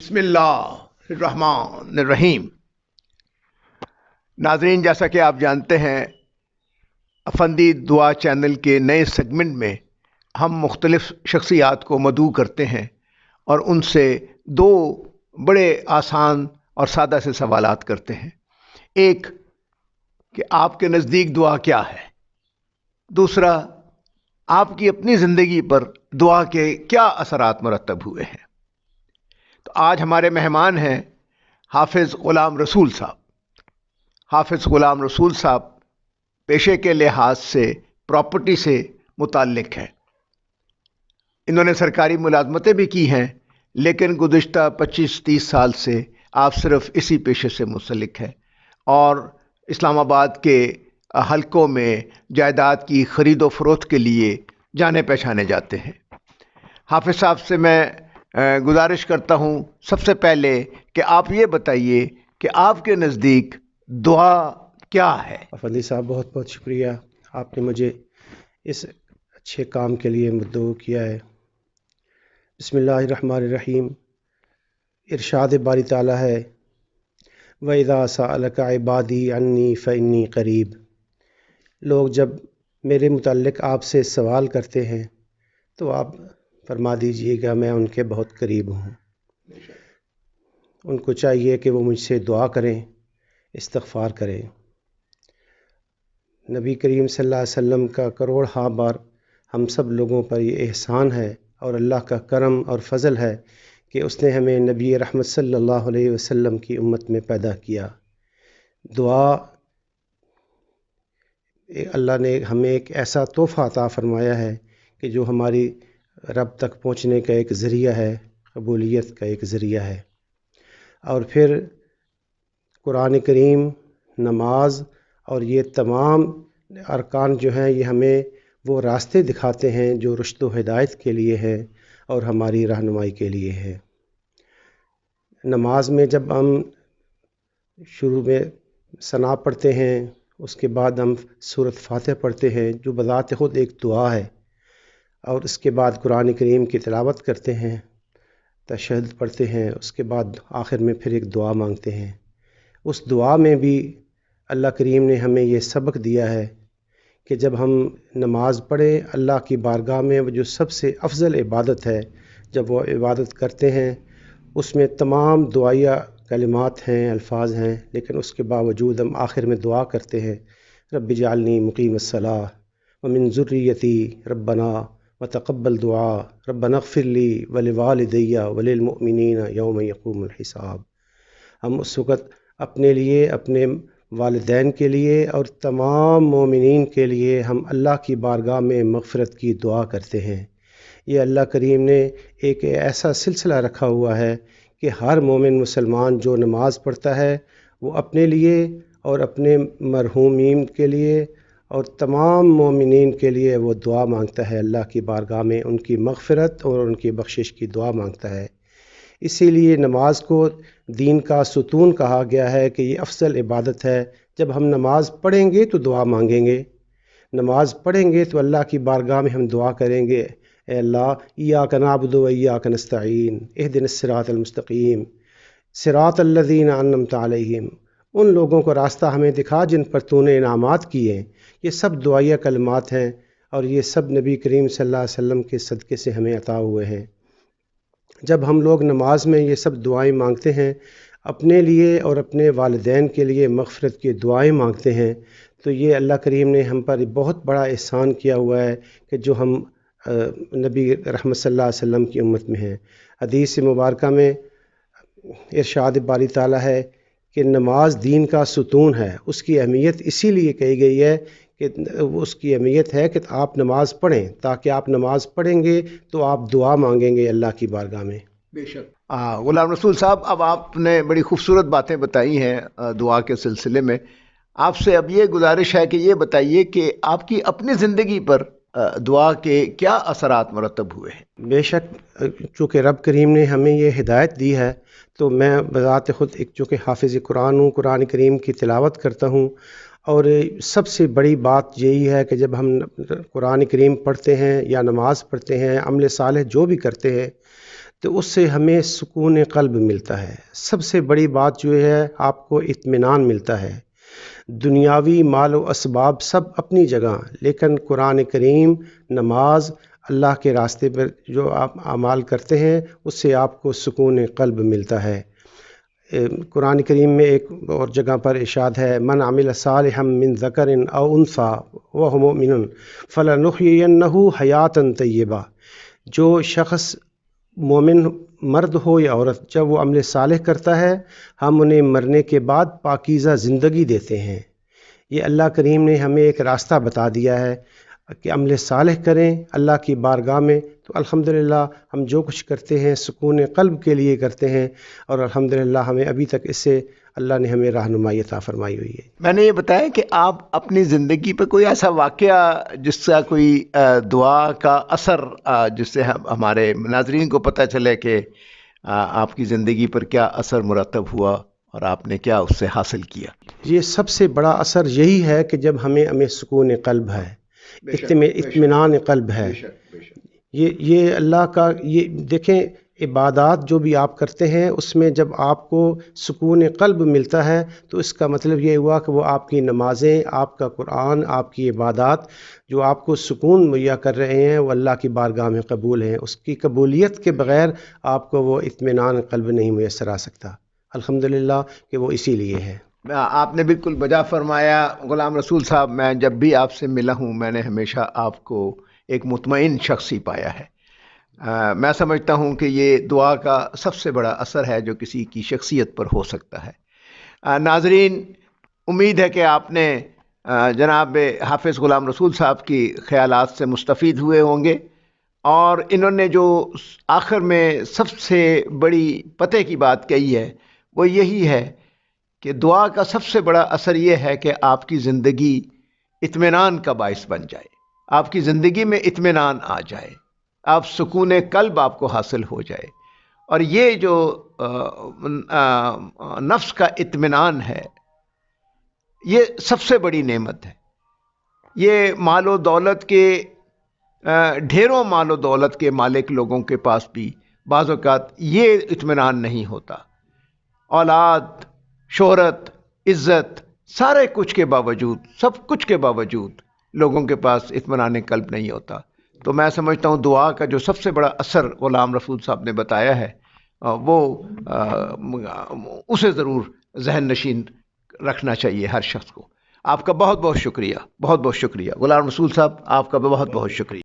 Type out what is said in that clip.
بسم اللہ الرحمن الرحیم۔ ناظرین، جیسا کہ آپ جانتے ہیں، افندی دعا چینل کے نئے سیگمنٹ میں ہم مختلف شخصیات کو مدعو کرتے ہیں اور ان سے دو بڑے آسان اور سادہ سے سوالات کرتے ہیں۔ ایک کہ آپ کے نزدیک دعا کیا ہے، دوسرا آپ کی اپنی زندگی پر دعا کے کیا اثرات مرتب ہوئے ہیں۔ تو آج ہمارے مہمان ہیں حافظ غلام رسول صاحب۔ حافظ غلام رسول صاحب پیشے کے لحاظ سے پراپرٹی سے متعلق ہیں۔ انہوں نے سرکاری ملازمتیں بھی کی ہیں، لیکن گزشتہ 25-30 سال سے آپ صرف اسی پیشے سے منسلک ہیں اور اسلام آباد کے حلقوں میں جائیداد کی خرید و فروخت کے لیے جانے پہچانے جاتے ہیں۔ حافظ صاحب سے میں گزارش کرتا ہوں سب سے پہلے کہ آپ یہ بتائیے کہ آپ کے نزدیک دعا کیا ہے۔ افندی صاحب، بہت بہت شکریہ، آپ نے مجھے اس اچھے کام کے لیے مدعو کیا ہے۔ بسم اللہ الرحمن الرحیم۔ ارشاد باری تعالیٰ ہے، وَإِذَا سَأَلَكَ عِبَادِي عَنِّي فَإِنِّي قَرِيب۔ لوگ جب میرے متعلق آپ سے سوال کرتے ہیں تو آپ فرما دیجئے گا میں ان کے بہت قریب ہوں۔ ان کو چاہیے کہ وہ مجھ سے دعا کریں، استغفار کریں۔ نبی کریم صلی اللہ علیہ وسلم کا کروڑ بار ہم سب لوگوں پر یہ احسان ہے اور اللہ کا کرم اور فضل ہے کہ اس نے ہمیں نبی رحمت صلی اللہ علیہ وسلم کی امت میں پیدا کیا۔ دعا، اللہ نے ہمیں ایک ایسا تحفہ عطا فرمایا ہے کہ جو ہماری رب تک پہنچنے کا ایک ذریعہ ہے، قبولیت کا ایک ذریعہ ہے۔ اور پھر قرآن کریم، نماز اور یہ تمام ارکان جو ہیں یہ ہمیں وہ راستے دکھاتے ہیں جو رشد و ہدایت کے لیے ہے اور ہماری رہنمائی کے لیے ہے۔ نماز میں جب ہم شروع میں ثنا پڑھتے ہیں، اس کے بعد ہم سورۃ فاتحہ پڑھتے ہیں جو بذات خود ایک دعا ہے، اور اس کے بعد قرآن کریم کی تلاوت کرتے ہیں، تشہد پڑھتے ہیں، اس کے بعد آخر میں پھر ایک دعا مانگتے ہیں۔ اس دعا میں بھی اللہ کریم نے ہمیں یہ سبق دیا ہے کہ جب ہم نماز پڑھیں، اللہ کی بارگاہ میں وہ جو سب سے افضل عبادت ہے، جب وہ عبادت کرتے ہیں اس میں تمام دعائیہ کلمات ہیں، الفاظ ہیں، لیکن اس کے باوجود ہم آخر میں دعا کرتے ہیں، رب اجعلنی مقیم الصلاۃ ومن ذریتی ربنا وتقبل دعا ربنا اغفر لی ولوالدی وللمؤمنین یوم یقوم الحساب۔ ہم اس وقت اپنے لیے، اپنے والدین کے لیے اور تمام مومنین کے لیے ہم اللہ کی بارگاہ میں مغفرت کی دعا کرتے ہیں۔ یہ اللہ کریم نے ایک ایسا سلسلہ رکھا ہوا ہے کہ ہر مومن مسلمان جو نماز پڑھتا ہے وہ اپنے لیے اور اپنے مرحومین کے لیے اور تمام مومنین کے لیے وہ دعا مانگتا ہے، اللہ کی بارگاہ میں ان کی مغفرت اور ان کی بخشش کی دعا مانگتا ہے۔ اسی لیے نماز کو دین کا ستون کہا گیا ہے کہ یہ افضل عبادت ہے۔ جب ہم نماز پڑھیں گے تو دعا مانگیں گے، نماز پڑھیں گے تو اللہ کی بارگاہ میں ہم دعا کریں گے، اے اللہ ایاک نعبد و ایاک نستعین اہدنا الصراط المستقیم صراط الذین انعمت علیہم۔ ان لوگوں کو راستہ ہمیں دکھا جن پر تو نے انعامات کیے ہیں۔ یہ سب دعائیہ کلمات ہیں اور یہ سب نبی کریم صلی اللہ علیہ وسلم کے صدقے سے ہمیں عطا ہوئے ہیں۔ جب ہم لوگ نماز میں یہ سب دعائیں مانگتے ہیں، اپنے لیے اور اپنے والدین کے لیے مغفرت کی دعائیں مانگتے ہیں، تو یہ اللہ کریم نے ہم پر بہت بڑا احسان کیا ہوا ہے کہ جو ہم نبی رحمت صلی اللہ علیہ وسلم کی امت میں ہیں۔ حدیث مبارکہ میں ارشاد باری تعالیٰ ہے کہ نماز دین کا ستون ہے۔ اس کی اہمیت اسی لیے کہی گئی ہے کہ اس کی اہمیت ہے کہ آپ نماز پڑھیں، تاکہ آپ نماز پڑھیں گے تو آپ دعا مانگیں گے اللہ کی بارگاہ میں۔ بے شک۔ غلام رسول صاحب، اب آپ نے بڑی خوبصورت باتیں بتائی ہیں دعا کے سلسلے میں۔ آپ سے اب یہ گزارش ہے کہ یہ بتائیے کہ آپ کی اپنی زندگی پر دعا کے کیا اثرات مرتب ہوئے ہیں۔ بے شک، چونکہ رب کریم نے ہمیں یہ ہدایت دی ہے تو میں بذات خود ایک چونکہ حافظ قرآن ہوں، قرآن کریم کی تلاوت کرتا ہوں، اور سب سے بڑی بات یہی ہے کہ جب ہم قرآن کریم پڑھتے ہیں یا نماز پڑھتے ہیں، عمل صالح جو بھی کرتے ہیں، تو اس سے ہمیں سکون قلب ملتا ہے. سب سے بڑی بات جو ہے آپ کو اطمینان ملتا ہے. دنیاوی مال و اسباب سب اپنی جگہ، لیکن قرآن کریم، نماز، اللہ کے راستے پر جو آپ اعمال کرتے ہیں اس سے آپ کو سکون قلب ملتا ہے. قرآن کریم میں ایک اور جگہ پر ارشاد ہے، من عمل صالحا من ذکر او انثی وهو مؤمن فلنحیینہ حیاتا طیبہ. جو شخص مومن مرد ہو یا عورت، جب وہ عمل صالح کرتا ہے ہم انہیں مرنے کے بعد پاکیزہ زندگی دیتے ہیں. یہ اللہ کریم نے ہمیں ایک راستہ بتا دیا ہے کہ عمل صالح کریں اللہ کی بارگاہ میں. تو الحمدللہ ہم جو کچھ کرتے ہیں سکون قلب کے لیے کرتے ہیں، اور الحمدللہ ہمیں ابھی تک اس سے اللہ نے ہمیں رہنمائی عطا فرمائی ہوئی ہے. میں نے یہ بتایا کہ آپ اپنی زندگی پہ کوئی ایسا واقعہ جس کا کوئی دعا کا اثر جس سے ہمارے ناظرین کو پتہ چلے کہ آپ کی زندگی پر کیا اثر مرتب ہوا اور آپ نے کیا اس سے حاصل کیا. یہ سب سے بڑا اثر یہی ہے کہ جب ہمیں سکون قلب ہے، اطمینان قلب ہے. یہ اللہ کا، یہ دیکھیں عبادات جو بھی آپ کرتے ہیں اس میں جب آپ کو سکون قلب ملتا ہے تو اس کا مطلب یہ ہوا کہ وہ آپ کی نمازیں، آپ کا قرآن، آپ کی عبادات جو آپ کو سکون مہیا کر رہے ہیں وہ اللہ کی بارگاہ میں قبول ہیں. اس کی قبولیت کے بغیر آپ کو وہ اطمینان قلب نہیں میسر آ سکتا. الحمدللہ کہ وہ اسی لیے ہے. آپ نے بالکل بجا فرمایا غلام رسول صاحب. میں جب بھی آپ سے ملا ہوں میں نے ہمیشہ آپ کو ایک مطمئن شخص ہی پایا ہے. میں سمجھتا ہوں کہ یہ دعا کا سب سے بڑا اثر ہے جو کسی کی شخصیت پر ہو سکتا ہے. ناظرین، امید ہے کہ آپ نے جناب حافظ غلام رسول صاحب کی خیالات سے مستفید ہوئے ہوں گے، اور انہوں نے جو آخر میں سب سے بڑی پتے کی بات کہی ہے وہ یہی ہے کہ دعا کا سب سے بڑا اثر یہ ہے کہ آپ کی زندگی اطمینان کا باعث بن جائے، آپ کی زندگی میں اطمینان آ جائے، آپ سکون قلب آپ کو حاصل ہو جائے. اور یہ جو نفس کا اطمینان ہے یہ سب سے بڑی نعمت ہے. یہ مال و دولت کے ڈھیروں مال و دولت کے مالک لوگوں کے پاس بھی بعض اوقات یہ اطمینان نہیں ہوتا. اولاد، شہرت، عزت، سارے کچھ کے باوجود، سب کچھ کے باوجود لوگوں کے پاس اطمینان قلب نہیں ہوتا. تو میں سمجھتا ہوں دعا کا جو سب سے بڑا اثر غلام رسول صاحب نے بتایا ہے وہ اسے ضرور ذہن نشین رکھنا چاہیے ہر شخص کو. آپ کا بہت بہت شکریہ، بہت بہت شکریہ غلام رسول صاحب، آپ کا بہت بہت شکریہ.